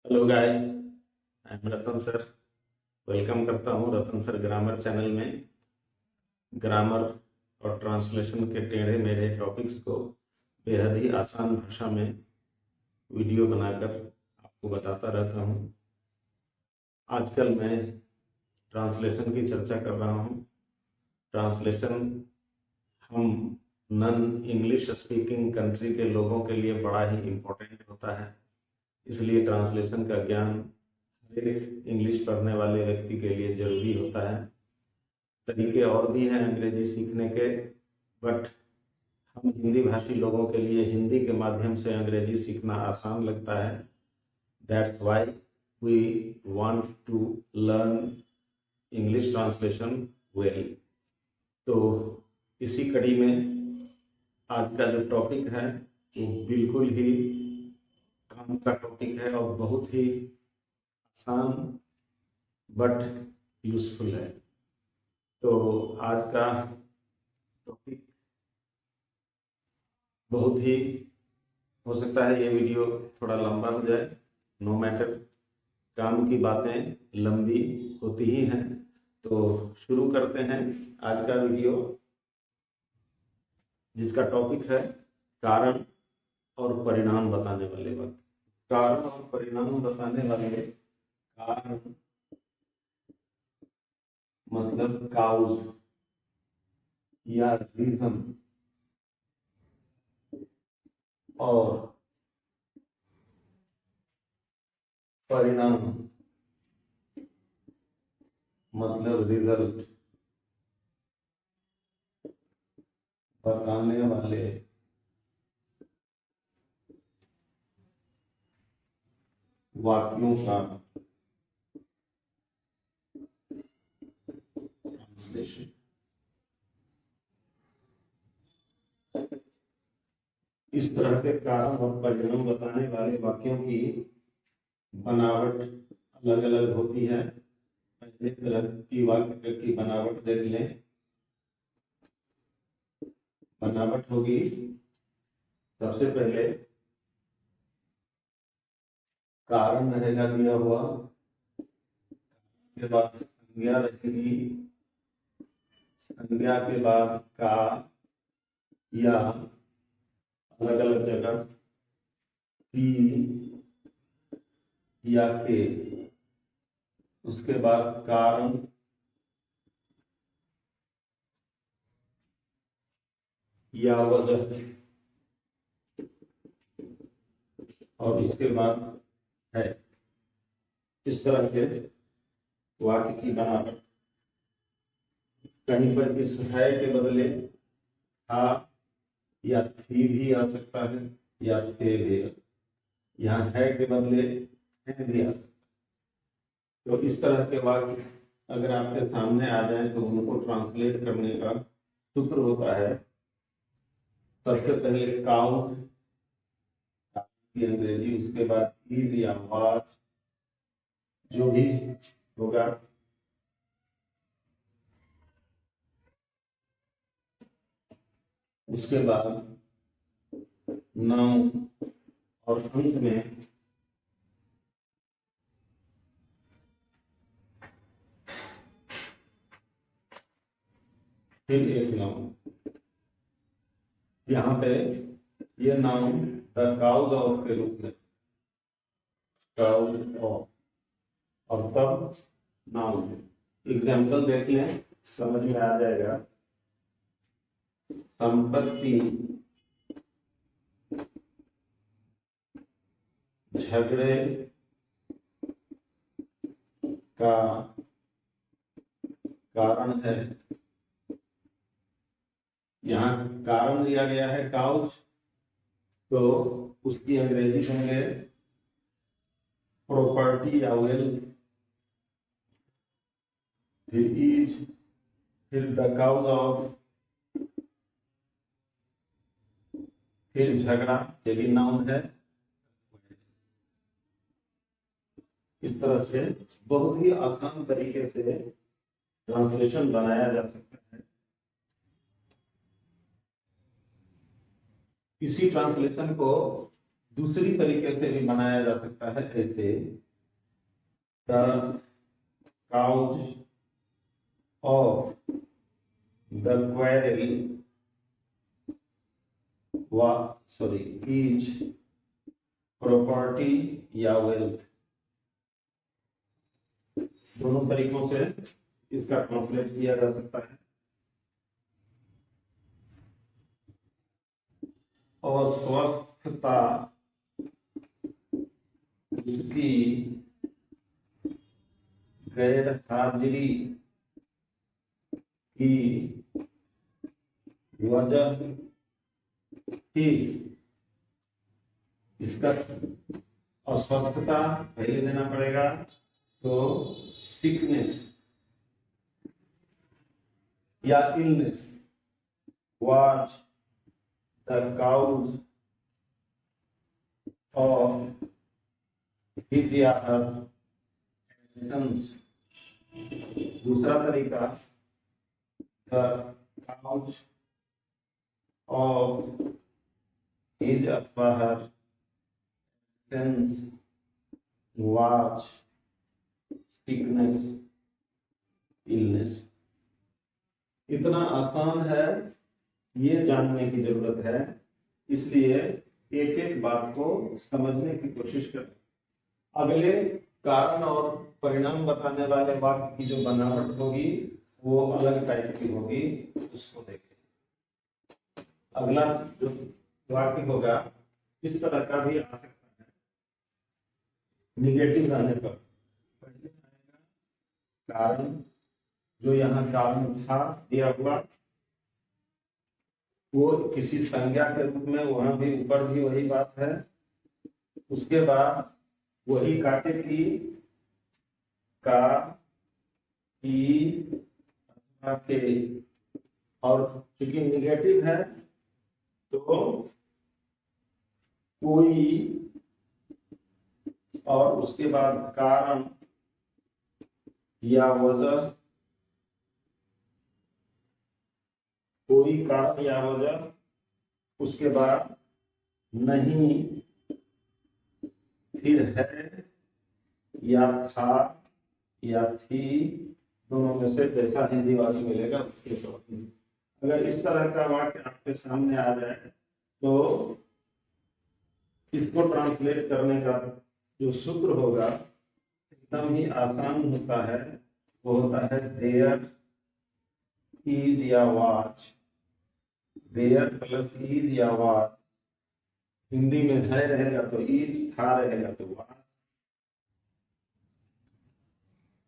Hello guys, I am Ratan sir. Welcome करता हूँ रतन sir grammar channel में। Grammar और ट्रांसलेशन के टेढ़े मेढ़े टॉपिक्स को बेहद ही आसान भाषा में वीडियो बनाकर आपको बताता रहता हूँ। आजकल मैं ट्रांसलेशन की चर्चा कर रहा हूँ। ट्रांसलेशन हम नॉन इंग्लिश स्पीकिंग कंट्री के लोगों के लिए बड़ा ही इम्पोर्टेंट होता है, इसलिए ट्रांसलेशन का ज्ञान हर एक इंग्लिश पढ़ने वाले व्यक्ति के लिए जरूरी होता है। तरीके और भी हैं अंग्रेजी सीखने के, बट हम हिंदी भाषी लोगों के लिए हिंदी के माध्यम से अंग्रेजी सीखना आसान लगता है। That's why we want to learn English translation well. तो इसी कड़ी में आज का जो टॉपिक है वो बिल्कुल ही काम का टॉपिक है और बहुत ही आसान बट यूजफुल है। तो आज का टॉपिक बहुत ही, हो सकता है ये वीडियो थोड़ा लंबा हो जाए, नो मैटर, काम की बातें लंबी होती ही हैं। तो शुरू करते हैं आज का वीडियो, जिसका टॉपिक है कारण और परिणाम बताने वाले वक्त। कारण और परिणाम बताने वाले, कारण मतलब काउज या रीजन, और परिणाम मतलब रिजल्ट बताने वाले वाक्यों का ट्रांसलेशन। इस तरह के कारण और परिणाम बताने वाले वाक्यों की बनावट अलग अलग होती है। पहले तरह की वाक्य की बनावट देख लें। बनावट होगी, सबसे पहले कारण रहेगा दिया हुआ, के बाद संज्ञा रहेगी, संज्ञा के बाद का या अलग अलग जगह की या के, उसके बाद कारण या वजह, और इसके बाद है। इस तरह के वाक्य की बनावट। कहीं पर इस है के बदले था या थी भी आ सकता है, या थे भी। यहाँ है के बदले है भी आ सकता है। तो इस तरह के वाक्य अगर आपके सामने आ जाए तो उनको ट्रांसलेट करने का सूत्र होता है, सबसे पहले काउ की अंग्रेजी, उसके बाद इज या वाज, जो भी होगा, उसके बाद नाउन, और अंत में फिर एक नाउन। यहाँ पे ये नाउन द काउज ऑफ के रूप में, काउज ऑफ, और तब नाउन। एग्जाम्पल देख लें, समझ में आ जाएगा। संपत्ति, झगड़े का कारण है। यहाँ कारण दिया गया है काउज, तो उसकी अंग्रेजी होंगे प्रॉपर्टी या वेल्थ, फिर इज, फिर द काउज ऑफ, फिर झगड़ा, ये भी नाउन है। इस तरह से बहुत ही आसान तरीके से ट्रांसलेशन बनाया जा सकता है। इसी ट्रांसलेशन को दूसरी तरीके से भी बनाया जा सकता है ऐसे, the cause of the quarrel is property या वेल्थ। दोनों तरीकों से इसका ट्रांसलेट किया जा सकता है। अस्वस्थता उसकी गैर हाजिरी की वजह थी। इसका अस्वस्थता पहले देना पड़ेगा, तो सिकनेस या illness was the cause of his या हर एक्शंस। दूसरा तरीका, द काउज ऑफ हिज अथवा हर एक्शंस वाज सिकनेस इलनेस। इतना आसान है, ये जानने की जरूरत है, इसलिए एक एक बात को समझने की कोशिश करें। अगले कारण और परिणाम बताने वाले वाक्य की जो बनावट होगी वो अलग टाइप की होगी, उसको देखें। अगला जो वाक्य होगा इस तरह का भी आ सकता है, निगेटिव आने पर पहले आएगा कारण, जो यहाँ कारण था दिया हुआ वो किसी संज्ञा के रूप में, वहां भी ऊपर भी वही बात है। उसके बाद वही काटे की, का, की, के, और चूंकि निगेटिव है तो कोई, और उसके बाद कारण या वजह, कोई कारण या वजह, उसके बाद नहीं, फिर है या था या थी, दोनों में से जैसा हिंदी वाक्य मिलेगा उसके तौर। अगर इस तरह का वाक्य आपके सामने आ जाए तो इसको ट्रांसलेट करने का जो सूत्र होगा एकदम ही आसान होता है। वो होता है देयर इज या वाज, देयर प्लस इज या वाज, हिंदी में है रहेगा तो इज, था रहेगा तो वाज,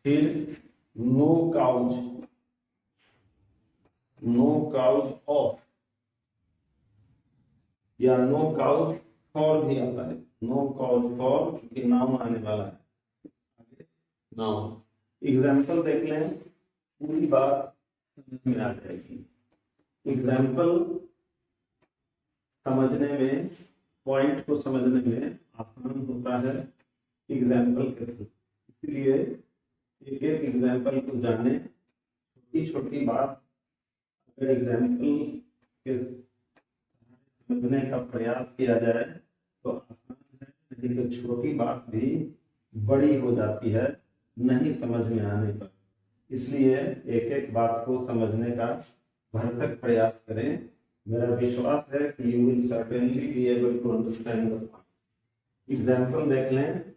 फिर no cause, no cause of, या नो काउज फॉर भी आता है, नो काउज फॉर क्योंकि नाउन आने वाला है, नाउन। एग्जाम्पल देख लें, पूरी बात समझ में आ जाएगी। एग्जाम्पल समझने में, पॉइंट को समझने में आसान होता है एग्जाम्पल के थ्रू, इसलिए एक एक एग्जाम्पल को जाने, छोटी छोटी बात अगर एग्जाम्पल के समझने का प्रयास किया जाए तो आसान है, नहीं तो छोटी बात भी बड़ी हो जाती है नहीं समझ में आने पर। इसलिए एक एक बात को समझने का भरसक प्रयास करें। मेरा विश्वास है कि you will certainly be able to understand the point. Example देख लें,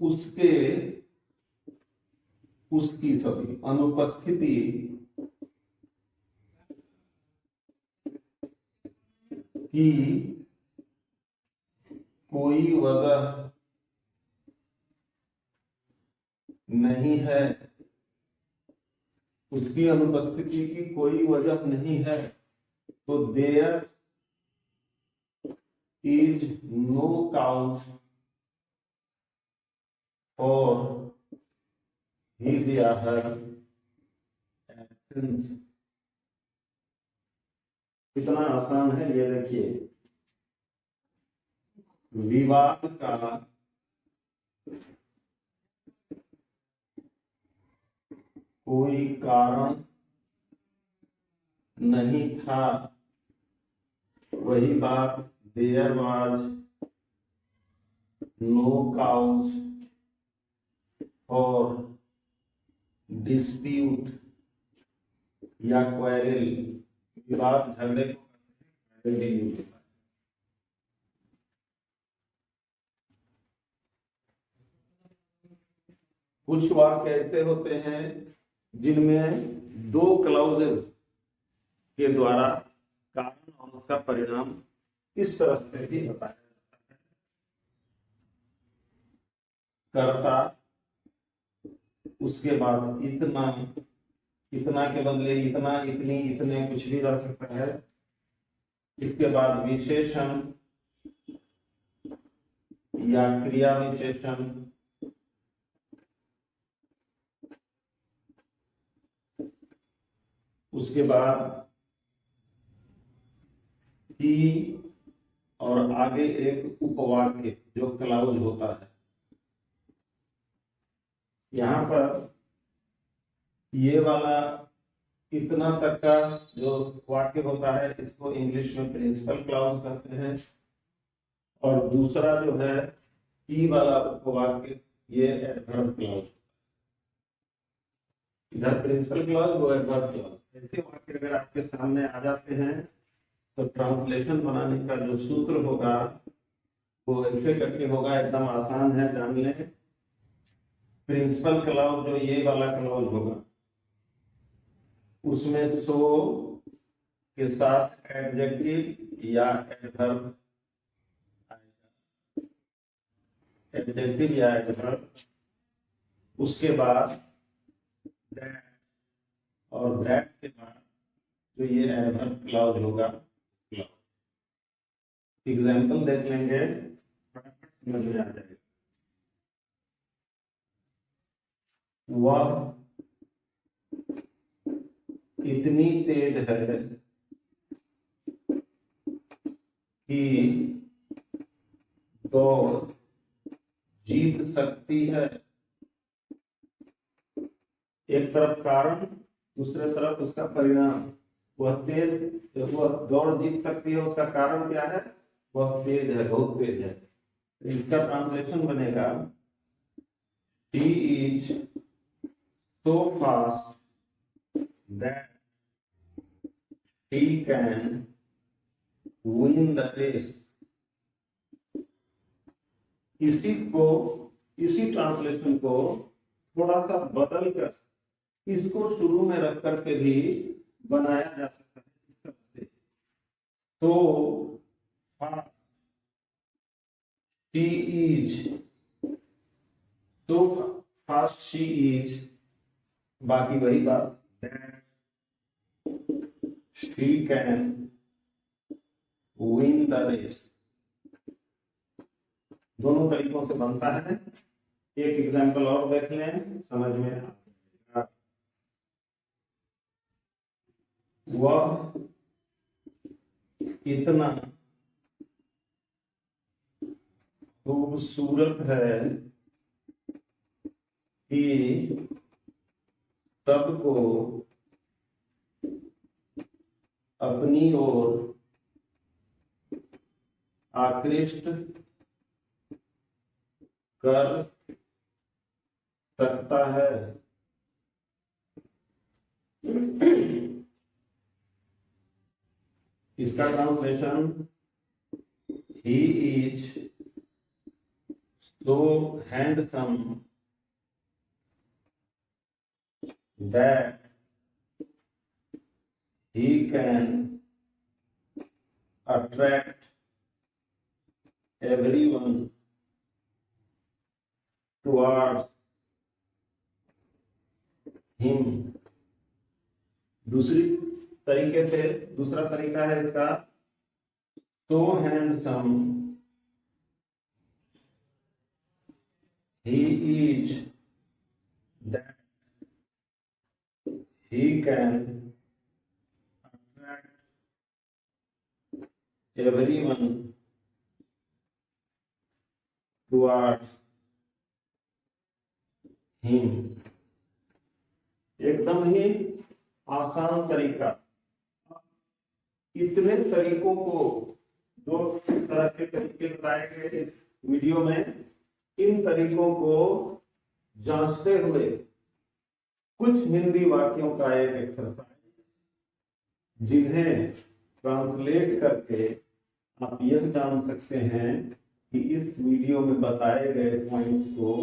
उसके, उसकी, सभी अनुपस्थिति की कोई वजह नहीं है, उसकी अनुपस्थिति की कोई वजह नहीं है, तो there is no cause for his या हर एब्सेंस। कितना आसान है ये देखिए। विवाद का कोई कारण नहीं था, वही बात देयर वाज नो काउज और डिस्प्यूट या क्वेरल, विवाद झगड़े को कुछ वाक्य ऐसे होते हैं जिनमें दो क्लाउजेस के द्वारा कारण और उसका परिणाम इस तरह से भी बताया जाता है। कर्ता, उसके बाद इतना, इतना के बदले इतना, इतनी, इतने, कुछ भी रह सकता है। इसके बाद विशेषण या क्रिया विशेषण, उसके बाद की, और आगे एक उपवाक्य जो क्लाउज होता है। यहाँ पर ये वाला इतना तक का जो वाक्य होता है इसको इंग्लिश में प्रिंसिपल क्लाउज कहते हैं, और दूसरा जो है की वाला उपवाक्य ये एडवर्ब क्लाउज। इधर प्रिंसिपल क्लाउज, वो एडवर्ब क्लाउज। ऐसे वाक्य अगर आपके सामने आ जाते हैं तो ट्रांसलेशन बनाने का जो सूत्र होगा वो ऐसे करके होगा, एकदम आसान है, जान लें। प्रिंसिपल क्लाउज जो ये वाला क्लाउज होगा उसमें सो के साथ एडजेक्टिव या एडवर्ब, एडजेक्टिव या एडवर्ब, उसके बाद दैट, और दैट के बाद जो ये एडवर्ब क्लाउज होगा क्लाउज। एग्जाम्पल देख लेंगे, फटाफट समझ में आ जाएगा। वह इतनी तेज है कि दौड़ जीत सकती है। एक तरफ कारण, दूसरे तरफ उसका परिणाम। वह तेज, वह दौड़ जीत सकती है, उसका कारण क्या है? वह तेज है, बहुत तेज है। इसका ट्रांसलेशन बनेगा He is so fast that he can win the race. इसी ट्रांसलेशन को थोड़ा सा बदल कर इसको शुरू में रख करके भी बनाया जा सकता है। तो she is so fast she is, बाकी वही बात, that she can win the race। दोनों तरीकों से बनता है। एक एग्जांपल और देख लें, समझ में आएगा। वह इतना खूबसूरत है कि सबको अपनी ओर आकृष्ट कर सकता है। इसका translation, he is so handsome that he can attract everyone towards him। दूसरी तरीके से, दूसरा तरीका है इसका, so handsome he is that he can attract everyone towards him। एकदम ही आसान तरीका। इतने तरीकों को, दो तरह के तरीके बताए गए इस वीडियो में। इन तरीकों को जांचते हुए कुछ हिंदी वाक्यों का एक एक्सरसाइज, जिन्हें ट्रांसलेट करके आप यह जान सकते हैं कि इस वीडियो में बताए गए पॉइंट्स को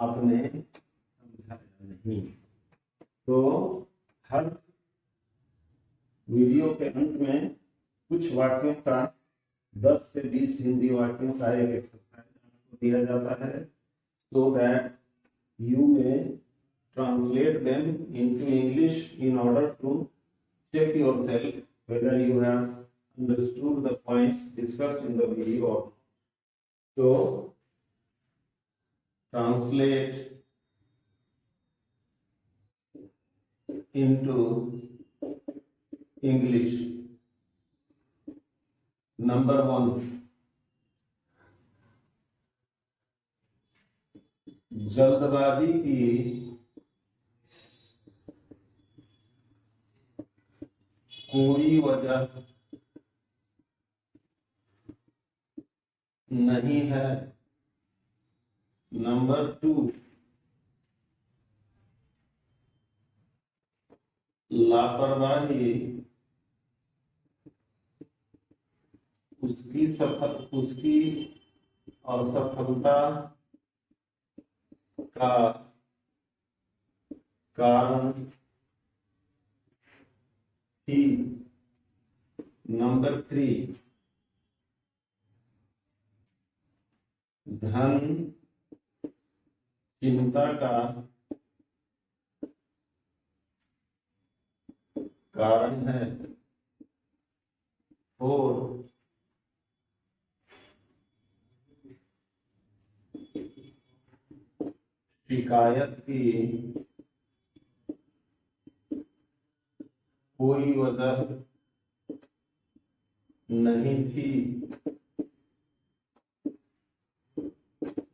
आपने समझा या नहीं। तो हर वीडियो के अंत में कुछ वाक्यों का 10 से 20 हिंदी वाक्यों का एक एक्सरसाइज दिया जाता है, so that you may translate them into English in order to check yourself whether you have understood the points discussed in the video or not. So translate into English. Number 1, जल्दबाजी की कोई वजह नहीं है। Number 2, लापरवाही उसकी असफलता का कारण थी। नंबर 3, धन चिंता का कारण है। 4, शिकायत की कोई वजह नहीं थी।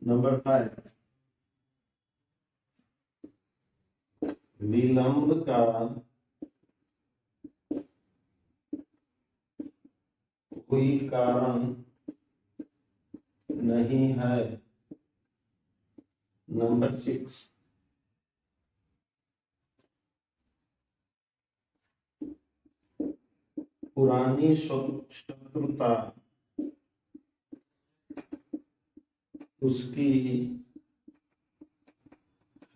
नंबर 5, विलंब का कोई कारण नहीं है। नंबर 6, पुरानी शत्रुता उसकी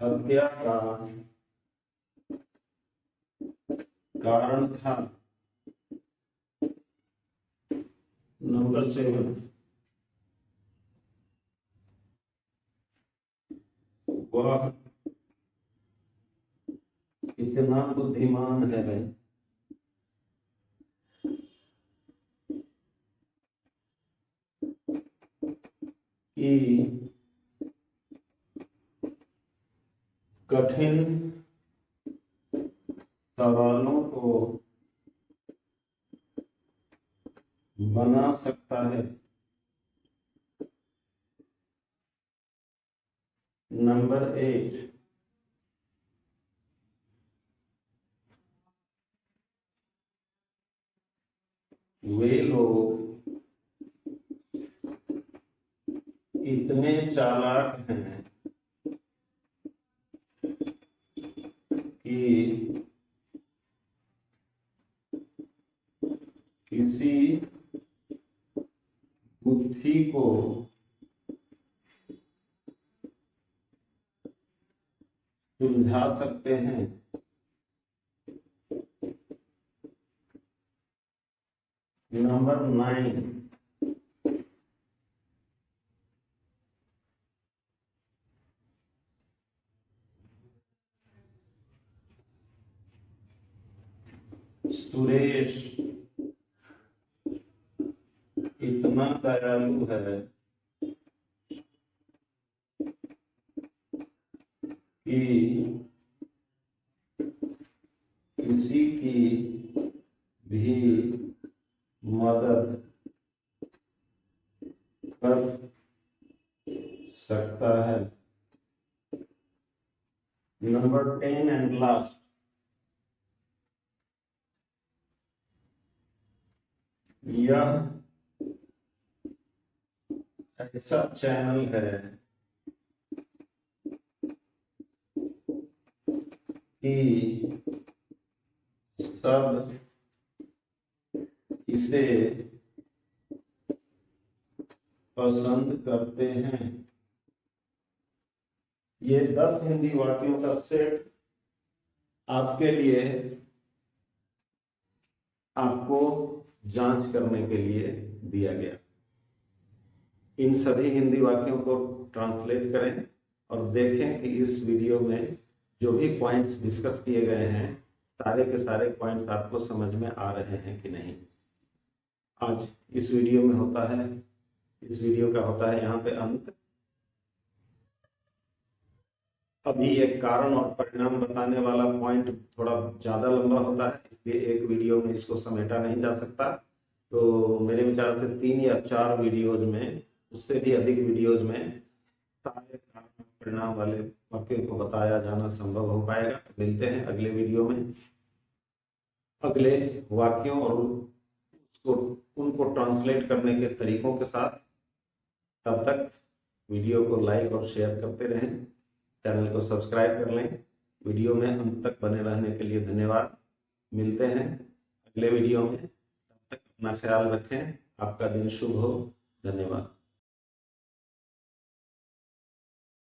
हत्या का कारण था। नंबर 7, वह इतना बुद्धिमान है कि कठिन सवालों को बना सकता है। नंबर 8, वे लोग इतने चालाक हैं कि किसी बुद्धि को सुलझा सकते हैं। नंबर 9, सुरेश इतना दयालु है कि किसी की भी मदद कर सकता है। नंबर 10 एंड लास्ट, यह ऐसा चैनल है कि सब इसे पसंद करते हैं। ये 10 हिंदी वाक्यों का सेट आपके लिए, आपको जांच करने के लिए दिया गया। इन सभी हिंदी वाक्यों को ट्रांसलेट करें और देखें कि इस वीडियो में जो भी पॉइंट्स डिस्कस किए गए हैं, सारे के सारे पॉइंट्स आपको समझ में आ रहे हैं कि नहीं। आज इस वीडियो में होता है, इस वीडियो का होता है यहाँ पे अंत। अभी एक कारण और परिणाम बताने वाला पॉइंट थोड़ा ज़्यादा लंबा होता है, इसलिए एक वीडियो में इसको समेटा नहीं जा सकता। तो मेरे विचार से 3 या 4 वीडियोज में, उससे भी अधिक वीडियोज में सारे कारण और परिणाम वाले वाक्यों को बताया जाना संभव हो पाएगा। तो मिलते हैं अगले वीडियो में अगले वाक्यों और उसको उनको ट्रांसलेट करने के तरीकों के साथ। तब तक वीडियो को लाइक और शेयर करते रहें, चैनल को सब्सक्राइब कर लें। वीडियो में अंत तक बने रहने के लिए धन्यवाद। मिलते हैं अगले वीडियो में, तब तक अपना ख्याल रखें। आपका दिन शुभ हो। धन्यवाद।